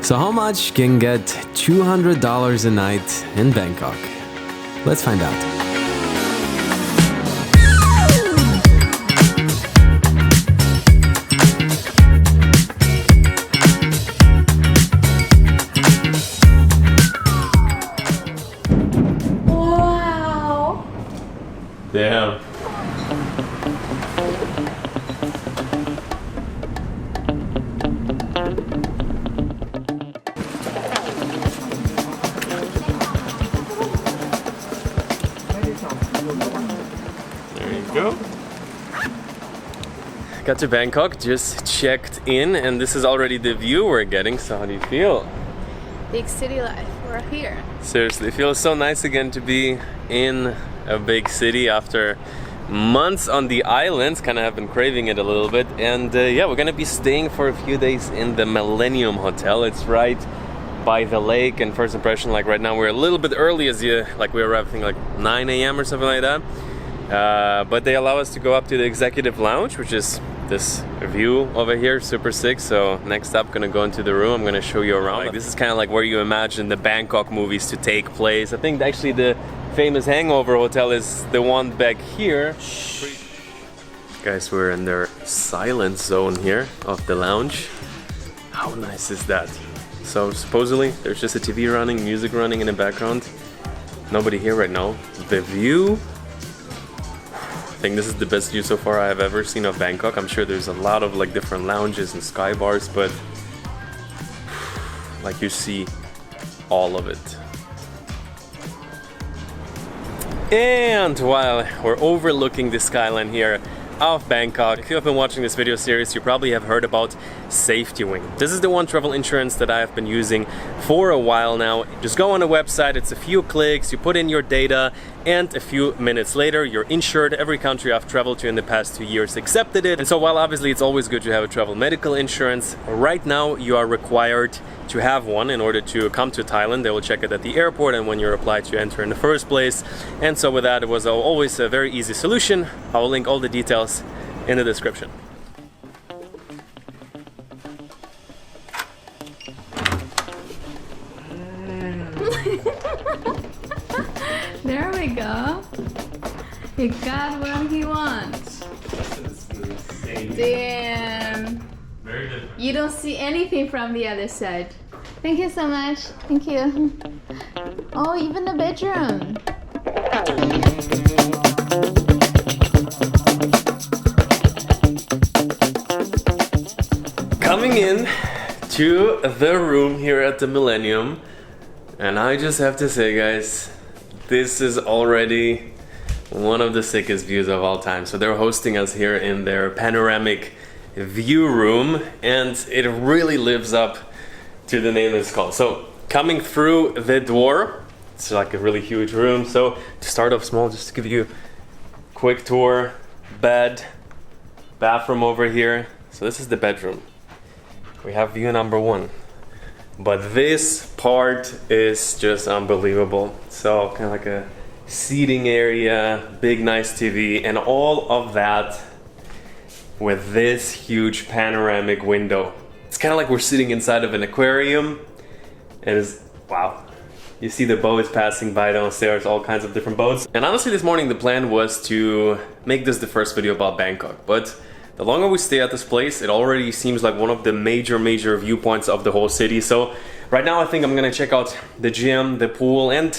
So how much can get $200 a night in Bangkok? Let's find out. Wow! Damn. There you go. Got to Bangkok, just checked in, and this is already the view we're getting. So how do you feel? Big city life, we're here. Seriously, it feels so nice again to be in a big city after months on the islands. Kind of have been craving it a little bit. And yeah, we're gonna be staying for a few days in the Millenium Hotel. It's right by the lake, and first impression, like right now we're a little bit early, as you like we arrived I think like 9 a.m. or something like that. But they allow us to go up to the executive lounge, which is this view over here, super sick. So next up, gonna go into the room. I'm gonna show you around. Like, this is kind of like where you imagine the Bangkok movies to take place. I think actually the famous Hangover hotel is the one back here. Guys, we're in their silent zone here of the lounge. How nice is that? So supposedly there's just a TV running, music running in the background. Nobody here right now. The view, I think this is the best view so far I have ever seen of Bangkok. I'm sure there's a lot of like different lounges and sky bars, but like you see all of it. And while we're overlooking the skyline here of Bangkok, if you have been watching this video series, you probably have heard about Safety Wing. This is the one travel insurance that I have been using for a while now. Just go on the website, it's a few clicks, you put in your data, and a few minutes later you're insured. Every country I've traveled to in the past 2 years accepted it. And so while obviously it's always good to have a travel medical insurance, right now you are required to have one in order to come to Thailand. They will check it at the airport and when you're applied to enter in the first place. And so with that, it was always a very easy solution. I will link all the details in the description. There we go. He got what he wants. Damn. Very different. You don't see anything from the other side. Thank you so much. Thank you. Oh, even the bedroom. Coming in to the room here at the Millenium, and I just have to say, guys, this is already one of the sickest views of all time. So they're hosting us here in their panoramic view room, and it really lives up to the name it's called. So coming through the door, it's like a really huge room. So to start off small, just to give you a quick tour, bed, bathroom over here. So this is the bedroom. We have view number one. But this part is just unbelievable. So kind of like a seating area, big nice TV, and all of that with this huge panoramic window. It's kind of like we're sitting inside of an aquarium. And it's, wow. You see the boats passing by downstairs, all kinds of different boats. And honestly, this morning the plan was to make this the first video about Bangkok. But the longer we stay at this place, it already seems like one of the major viewpoints of the whole city. So right now I think I'm gonna check out the gym, the pool, and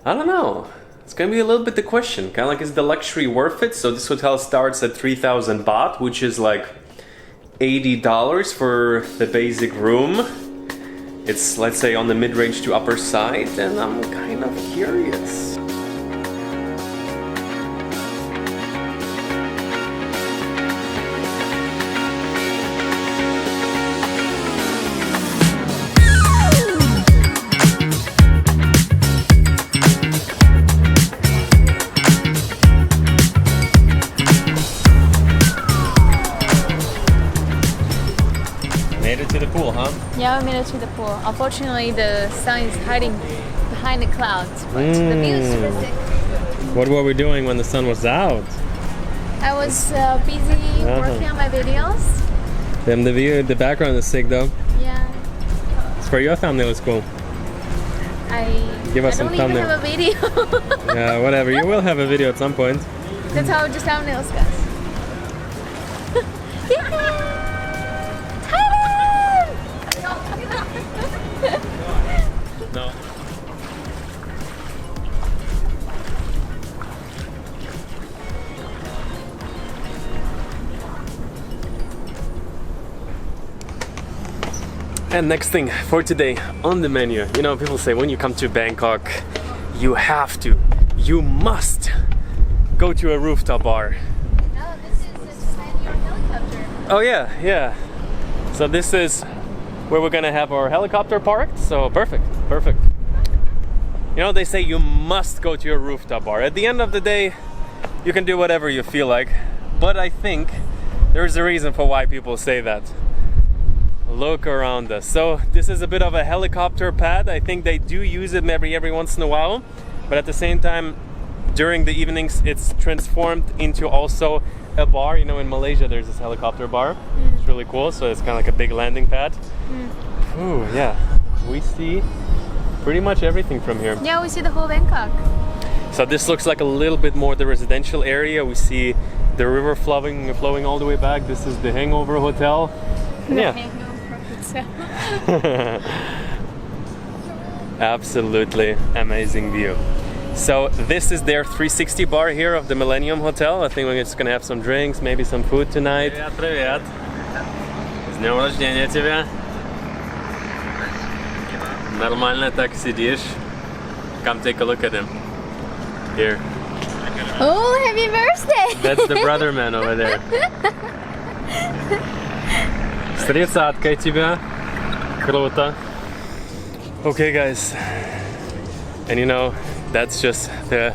I don't know. It's gonna be a little bit the question. Kind of like, is the luxury worth it? So this hotel starts at 3,000 baht, which is like $80 for the basic room. It's, let's say, on the mid-range to upper side, and I'm kind of curious. Made it to the pool, huh? Yeah, we made it to the pool. Unfortunately, the sun is hiding behind the clouds, but the view is super sick. What were we doing when the sun was out? I was busy working on my videos. Damn, the view, the background is sick though. Yeah. For your thumbnail, it's cool. Give us some thumbnail. I don't even have a video. Yeah, whatever. You will have a video at some point. That's how just thumbnails, guys. Thailand! No. And next thing for today on the menu, you know, people say when you come to Bangkok, you must go to a rooftop bar. No, this is your helicopter. Oh yeah. So this is where we're gonna have our helicopter parked, so perfect. You know, they say you must go to a rooftop bar. At the end of the day, you can do whatever you feel like, but I think there's a reason for why people say that. Look around us. So this is a bit of a helicopter pad. I think they do use it every once in a while, but at the same time, during the evenings, it's transformed into also a bar. You know, in Malaysia, there's this helicopter bar. It's really cool. So it's kind of like a big landing pad. Ooh, yeah. We see pretty much everything from here. Yeah, we see the whole Bangkok. So this looks like a little bit more the residential area. We see the river flowing all the way back. This is the Hangover Hotel. Yeah. Absolutely amazing view. So this is their 360 bar here of the Millenium Hotel. I think we're just gonna have some drinks, maybe some food tonight. Привет. С днем рождения тебя. Нормально так сидишь. Come take a look at him. Here. Oh, happy birthday! That's the brother man over there. С тридцаткой тебя. Круто. Okay guys, and you know, that's just the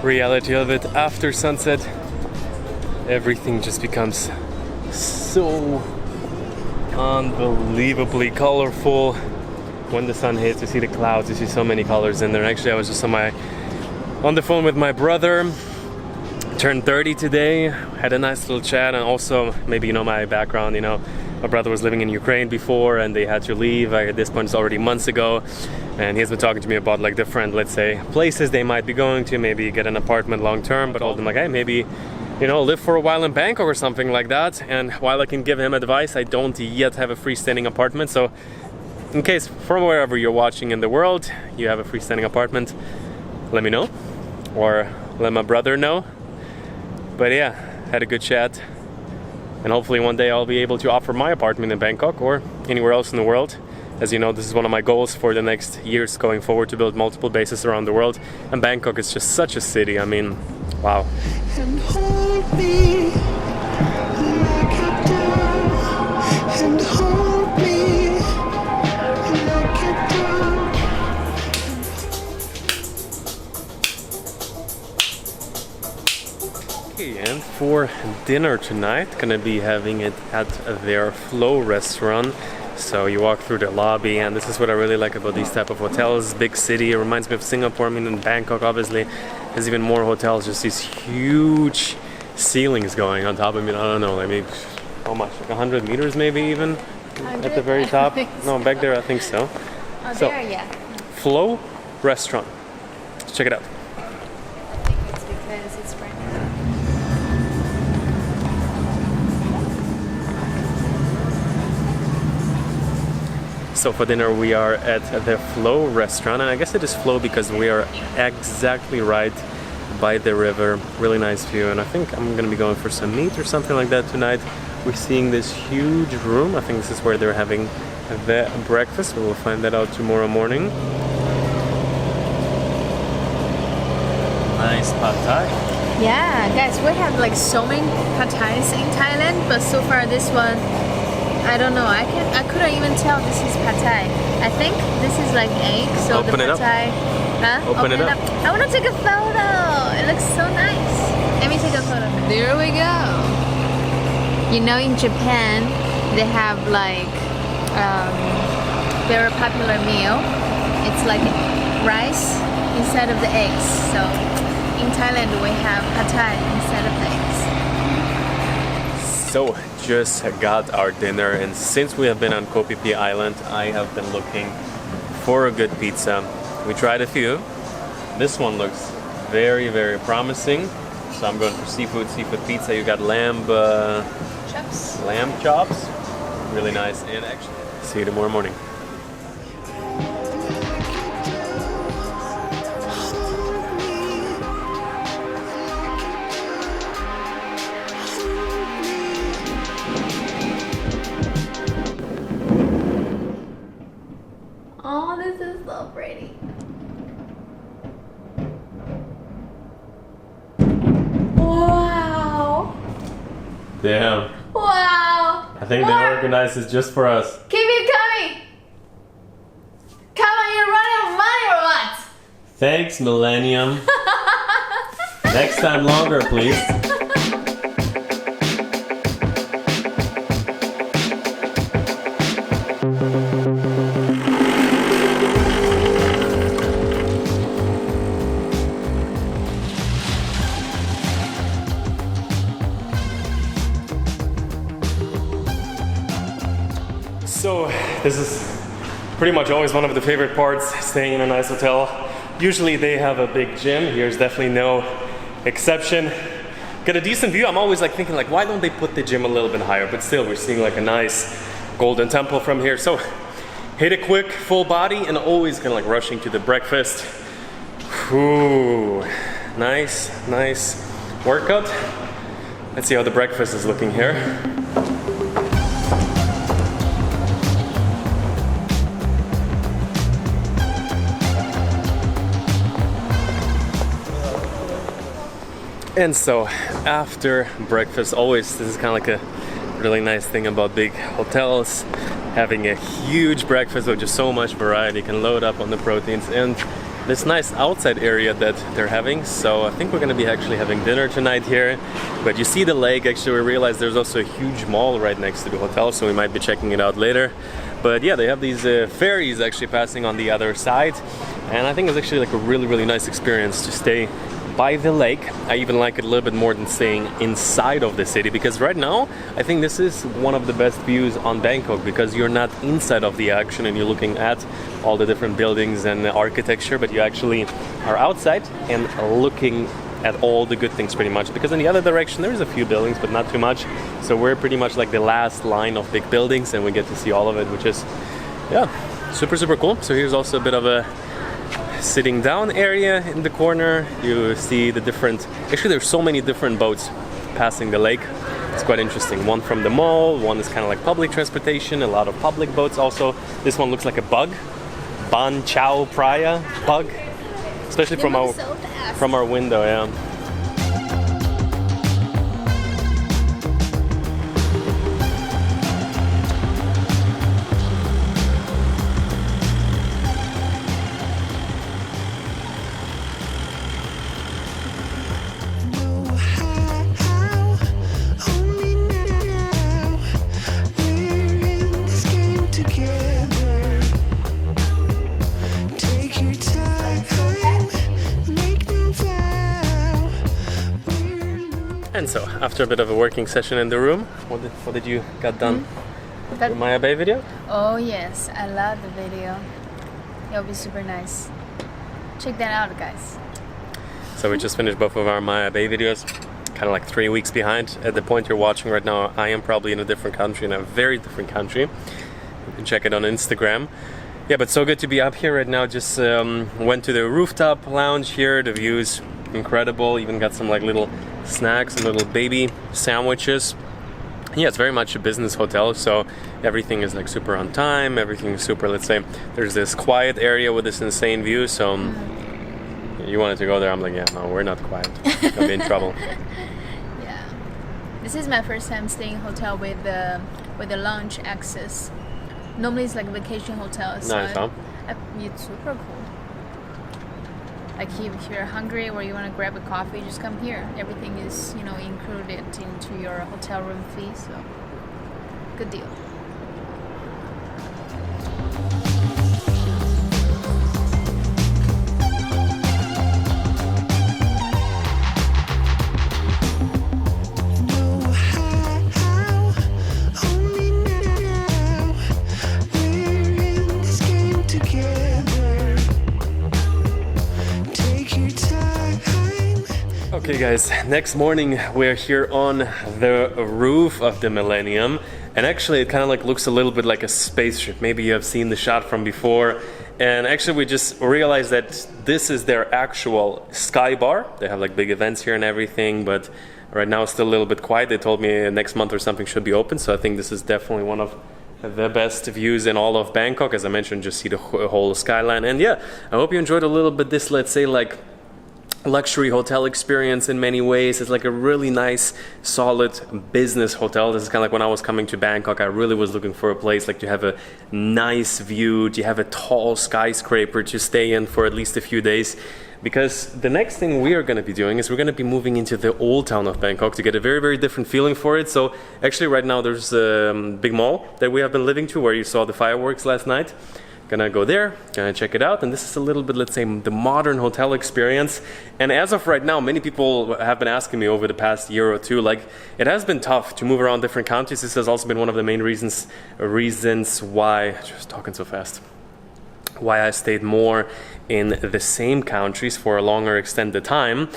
reality of it. After sunset, everything just becomes so unbelievably colorful. When the sun hits, you see the clouds, you see so many colors in there. Actually, I was just on the phone with my brother. Turned 30 today, had a nice little chat, and also maybe you know my background, you know, my brother was living in Ukraine before and they had to leave. At this point it's already months ago, and he's been talking to me about like different, let's say, places they might be going to, maybe get an apartment long term, but I told him like, hey, maybe, you know, live for a while in Bangkok or something like that. And while I can give him advice, I don't yet have a freestanding apartment. So in case from wherever you're watching in the world, you have a freestanding apartment, let me know, or let my brother know. But yeah, had a good chat, and hopefully one day I'll be able to offer my apartment in Bangkok or anywhere else in the world. As you know, this is one of my goals for the next years going forward, to build multiple bases around the world. And Bangkok is just such a city. I mean, wow. And hold me like I do, and hold me like I do. Okay, and for dinner tonight, gonna be having it at their Flow restaurant. So you walk through the lobby, and this is what I really like about these type of hotels. Big city, it reminds me of Singapore. I mean, in Bangkok, obviously, there's even more hotels. Just these huge ceilings going on top. I mean, I don't know, maybe how much? Like 100 meters, maybe even at the very top. No, back there, I think so. Oh, so, there, yeah. Flow restaurant. Let's check it out. I think it's because it's right now. So for dinner we are at the Flow restaurant, and I guess it is Flow because we are exactly right by the river. Really nice view, and I think I'm gonna be going for some meat or something like that tonight. We're seeing this huge room. I think this is where they're having the breakfast. We will find that out tomorrow morning. Nice pad thai. Yeah, guys, we have like so many pad thais in Thailand, but so far this one, I don't know. I couldn't even tell this is pad thai. I think this is like egg. So Open the it pad up. thai. Huh? Open it up. I want to take a photo. It looks so nice. Let me take a photo. There we go. You know, in Japan, they have like very popular meal. It's like rice instead of the eggs. So in Thailand, we have pad thai instead of the eggs. So, just got our dinner, and since we have been on Koh Phi Phi Island, I have been looking for a good pizza. We tried a few. This one looks very, very promising. So I'm going for seafood pizza. You got lamb chops. Really nice. And actually, see you tomorrow morning. Oh, this is so pretty. Wow. Damn. Wow. I think they organized this just for us. Keep it coming. Come on, you're running out of money or what? Thanks, Millennium. Next time longer, please. So this is pretty much always one of the favorite parts, staying in a nice hotel. Usually they have a big gym. Here's definitely no exception. Got a decent view. I'm always like thinking like, why don't they put the gym a little bit higher? But still, we're seeing like a nice golden temple from here. So hit it quick, full body, and always kind of like rushing to the breakfast. Ooh, nice workout. Let's see how the breakfast is looking here. And so after breakfast, always, this is kind of like a really nice thing about big hotels, having a huge breakfast with just so much variety. You can load up on the proteins and this nice outside area that they're having. So I think we're gonna be actually having dinner tonight here. But you see the lake, actually we realized there's also a huge mall right next to the hotel, so we might be checking it out later. But yeah, they have these ferries actually passing on the other side. And I think it's actually like a really nice experience to stay by the lake. I even like it a little bit more than staying inside of the city, because right now I think this is one of the best views on Bangkok, because you're not inside of the action and you're looking at all the different buildings and architecture, but you actually are outside and looking at all the good things pretty much, because in the other direction there's a few buildings but not too much. So we're pretty much like the last line of big buildings and we get to see all of it, which is super cool. So here's also a bit of a sitting down area in the corner. You see the different, actually there's so many different boats passing the lake. It's quite interesting. One from the mall, one is kind of like public transportation, a lot of public boats also. This one looks like a bug, Ban Chao Praya bug, especially from our window. Yeah. And so, after a bit of a working session in the room, what did you got done? The Maya Bay video? Oh yes, I love the video. It'll be super nice. Check that out, guys. So we just finished both of our Maya Bay videos, kind of like 3 weeks behind. At the point you're watching right now, I am probably in a different country, in a very different country. You can check it on Instagram. Yeah, but so good to be up here right now. Just went to the rooftop lounge here. The view's incredible. Even got some like little snacks and little baby sandwiches. Yeah, it's very much a business hotel, so everything is like super on time, everything is super, let's say, there's this quiet area with this insane view, so you wanted to go there. I'm like, yeah, no, we're not quiet. I'll be in trouble. Yeah. This is my first time staying in a hotel with the lounge access. Normally it's like vacation hotels. Nice, huh? It's super cool. Like if you're hungry or you want to grab a coffee, just come here. Everything is, included into your hotel room fee, so good deal. Okay guys, next morning we're here on the roof of the Millennium, and actually it kind of like looks a little bit like a spaceship. Maybe you have seen the shot from before, and actually we just realized that this is their actual sky bar. They have like big events here and everything, but right now it's still a little bit quiet. They told me next month or something should be open, so I think this is definitely one of the best views in all of Bangkok. As I mentioned, just see the whole skyline. And yeah, I hope you enjoyed a little bit this, let's say, like luxury hotel experience in many ways. It's like a really nice, solid business hotel. This is kind of like when I was coming to Bangkok, I really was looking for a place like to have a nice view, to have a tall skyscraper to stay in for at least a few days. Because the next thing we are going to be doing is we're going to be moving into the old town of Bangkok to get a very, very different feeling for it. So actually right now there's a big mall that we have been living to where you saw the fireworks last night. Gonna go there, gonna check it out, and this is a little bit, let's say, the modern hotel experience. And as of right now, many people have been asking me over the past year or two, like, it has been tough to move around different countries. This has also been one of the main reasons why, just talking so fast, why I stayed more in the same countries for a longer extended time.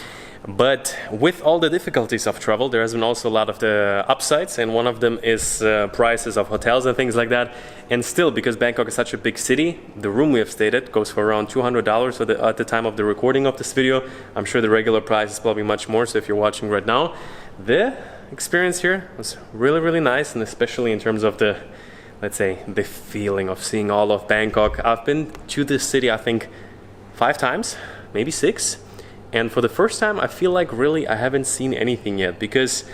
But with all the difficulties of travel, there has been also a lot of the upsides, and one of them is prices of hotels and things like that. And still, because Bangkok is such a big city, the room we have stayed at goes for around $200 at the time of the recording of this video. I'm sure the regular price is probably much more, so if you're watching right now, the experience here was really, really nice, and especially in terms of the, let's say, the feeling of seeing all of Bangkok. I've been to this city, I think, 5 times, maybe 6. And for the first time, I feel like really I haven't seen anything yet, because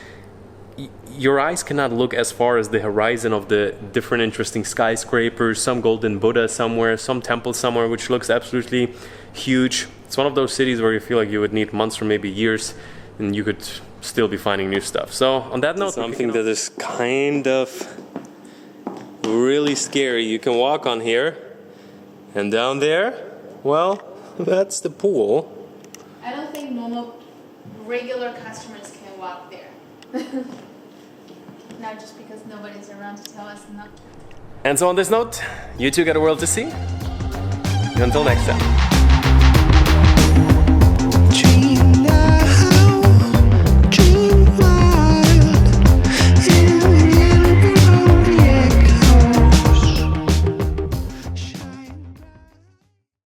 your eyes cannot look as far as the horizon of the different interesting skyscrapers, some golden Buddha somewhere, some temple somewhere, which looks absolutely huge. It's one of those cities where you feel like you would need months or maybe years, and you could still be finding new stuff. So on that note, something that is kind of really scary. You can walk on here, and down there, well, that's the pool. I don't think normal, regular customers can walk there. Not just because nobody's around to tell us not. And so on this note, you two got a world to see. Until next time.